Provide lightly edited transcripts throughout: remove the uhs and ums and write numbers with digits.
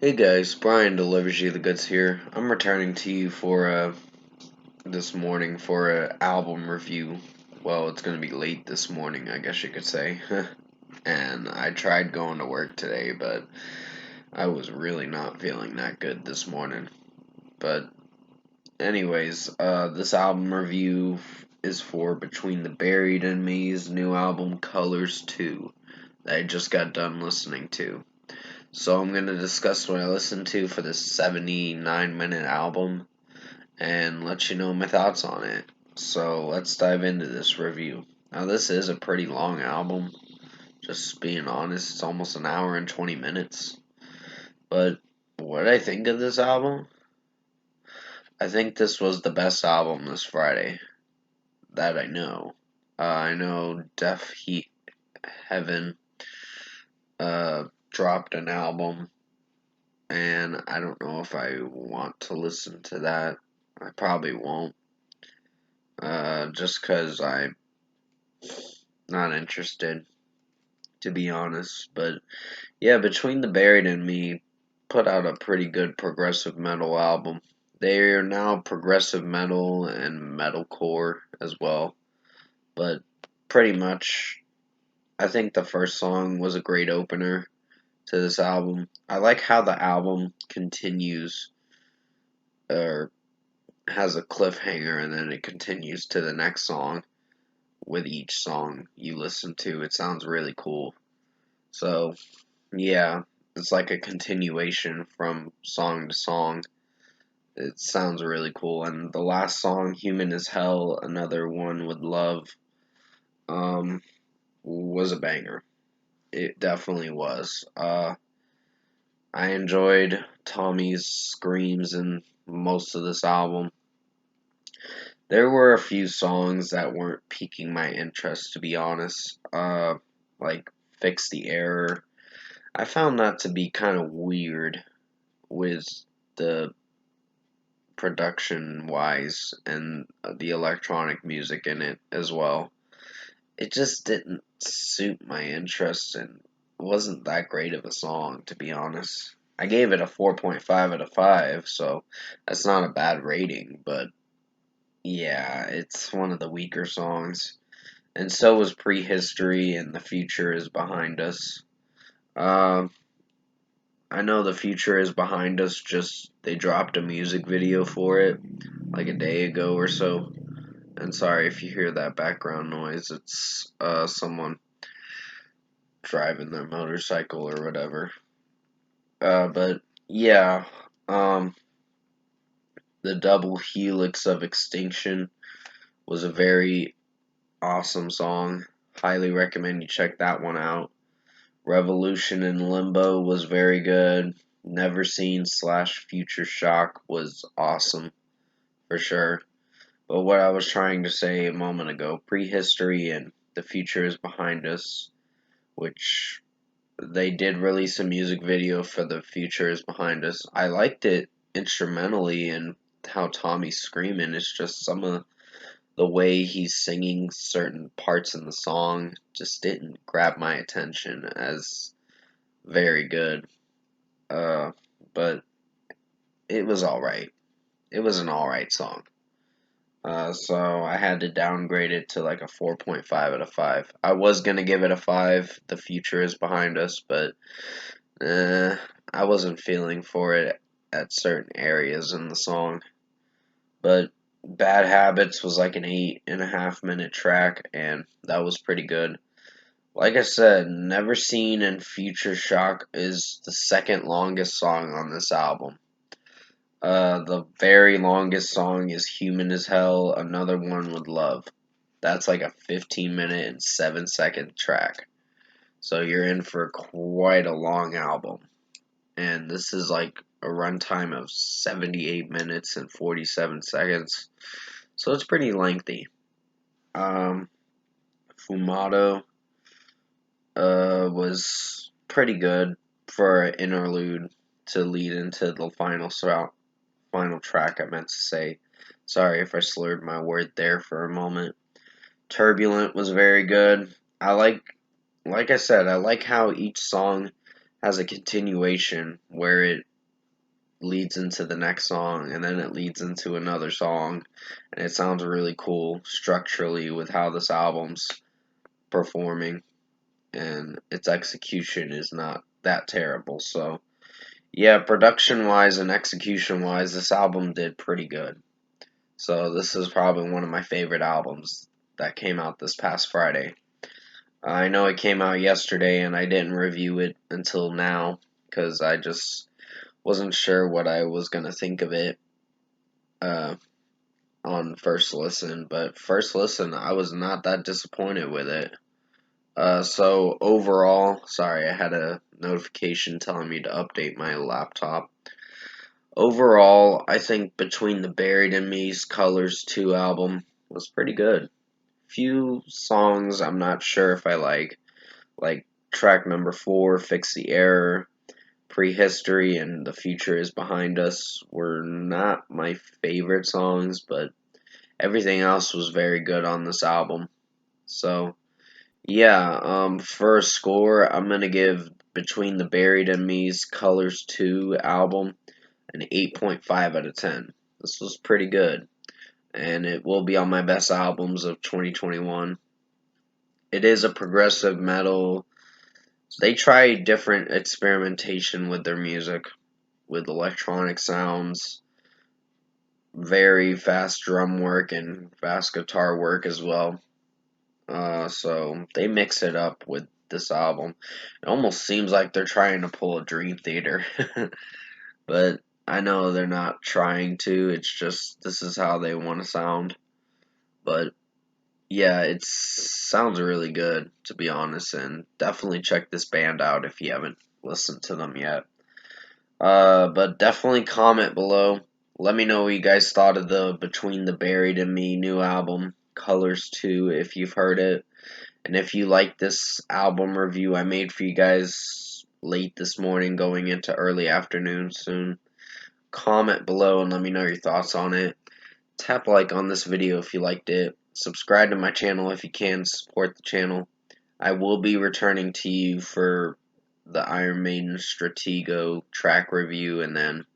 Hey guys, Brian delivers you the goods here. I'm returning to you for this morning for a album review. Well, it's gonna be late this morning, I guess you could say. And I tried going to work today, but I was really not feeling that good this morning. But anyways, this album review is for Between the Buried and Me's new album Colors 2 that I just got done listening to. So I'm going to discuss what I listened to for this 79-minute album and let you know my thoughts on it. So let's dive into this review. Now this is a pretty long album, just being honest, it's almost an hour and 20 minutes. But what I think of this album, I think this was the best album this Friday that I know. I know Def Heaven dropped an album, and I don't know if I want to listen to that. I probably won't, just because I'm not interested, to be honest. But yeah, Between the Buried and Me put out a pretty good progressive metal album. They are now progressive metal and metalcore as well, but pretty much, I think the first song was a great opener to this album. I like how the album continues, or has a cliffhanger, and then it continues to the next song with each song you listen to. It sounds really cool. So, yeah, it's like a continuation from song to song. It sounds really cool. And the last song, Human as Hell, another one with love, um, was a banger. It definitely was. I enjoyed Tommy's screams in most of this album. There were a few songs that weren't piquing my interest, to be honest. Like Fix the Error. I found that to be kind of weird with the production wise and the electronic music in it as well. It just didn't suit my interest and wasn't that great of a song, to be honest. I gave it a 4.5 out of 5, so that's not a bad rating, but yeah, it's one of the weaker songs. And so was Prehistory and The Future is Behind Us. Um, I know The Future is Behind Us, just they dropped a music video for it like a day ago or so. And sorry if you hear that background noise, it's someone driving their motorcycle or whatever. But yeah, um, the Double Helix of Extinction was a very awesome song. Highly recommend you check that one out. Revolution in Limbo was very good. Never Seen slash Future Shock was awesome for sure. But what I was trying to say a moment ago, Prehistory and The Future is Behind Us, which they did release a music video for The Future is Behind Us. I liked it instrumentally and how Tommy's screaming. It's just some of the way he's singing certain parts in the song just didn't grab my attention as very good. Uh, but it was alright. It was an alright song. So I had to downgrade it to like a 4.5 out of 5. I was gonna give it a 5. The future is behind us, but I wasn't feeling for it at certain areas in the song. But Bad Habits was like an 8.5 minute track, and that was pretty good. Like I said, Never Seen and Future Shock is the second longest song on this album. The very longest song is Human as Hell, another one with love. That's like a 15-minute and 7-second track. So you're in for quite a long album. And this is like a runtime of 78 minutes and 47 seconds. So it's pretty lengthy. Um, Fumato was pretty good for an interlude to lead into the final track, I meant to say. Sorry if I slurred my word there for a moment. Turbulent was very good. Like I said, I like how each song has a continuation where it leads into the next song, and then it leads into another song, and it sounds really cool structurally with how this album's performing, and its execution is not that terrible. So, yeah, production wise and execution wise, this album did pretty good. So, this is probably one of my favorite albums that came out this past Friday. I know it came out yesterday, and I didn't review it until now because I just wasn't sure what I was gonna think of it uh, on first listen. But first listen, I was not that disappointed with it. So overall, sorry, I had a notification telling me to update my laptop. Overall, I think Between the Buried and Me's Colors 2 album was pretty good. Few songs I'm not sure if I like track number 4, Fix the Error, Prehistory, and The Future is Behind Us were not my favorite songs, but everything else was very good on this album. So, yeah, for a score, I'm gonna give Between the Buried and Me's Colors 2 album an 8.5 out of 10. This was pretty good, and it will be on my best albums of 2021. It is a progressive metal. They try different experimentation with their music, with electronic sounds, very fast drum work, and fast guitar work as well. So they mix it up with this album. It almost seems like they're trying to pull a Dream Theater, but I know they're not trying to. It's just this is how they want to sound. But yeah, it sounds really good to be honest, and definitely check this band out if you haven't listened to them yet. But definitely comment below. Let me know what you guys thought of the Between the Buried and Me new album, Colors 2, if you've heard it. And if you like this album review I made for you guys late this morning going into early afternoon soon, comment below and let me know your thoughts on it. Tap like on this video if you liked it. Subscribe to my channel if you can, support the channel. I will be returning to you for the Iron Maiden Stratego track review, and then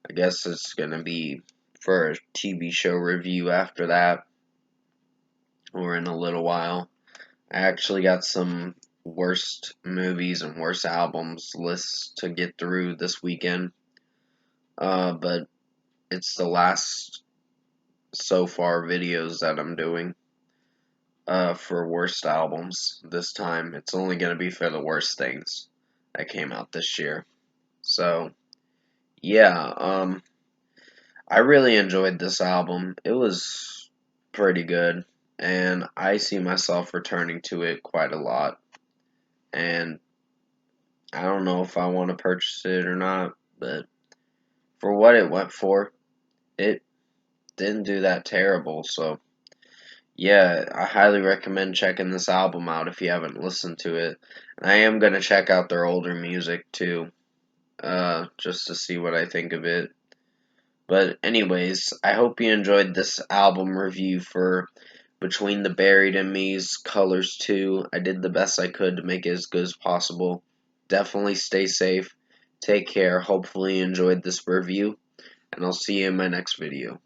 I guess it's going to be for a TV show review after that, or in a little while. I actually got some worst movies and worst albums lists to get through this weekend, but it's the last so far videos that I'm doing for worst albums this time. It's only going to be for the worst things that came out this year. So, yeah, I really enjoyed this album. It was pretty good, and I see myself returning to it quite a lot. And I don't know if I want to purchase it or not, but for what it went for, it didn't do that terrible. So, yeah, I highly recommend checking this album out if you haven't listened to it. And I am going to check out their older music too, just to see what I think of it. But anyways, I hope you enjoyed this album review for Between the Buried and Me's Colors 2. I did the best I could to make it as good as possible. Definitely stay safe. Take care. Hopefully you enjoyed this review, and I'll see you in my next video.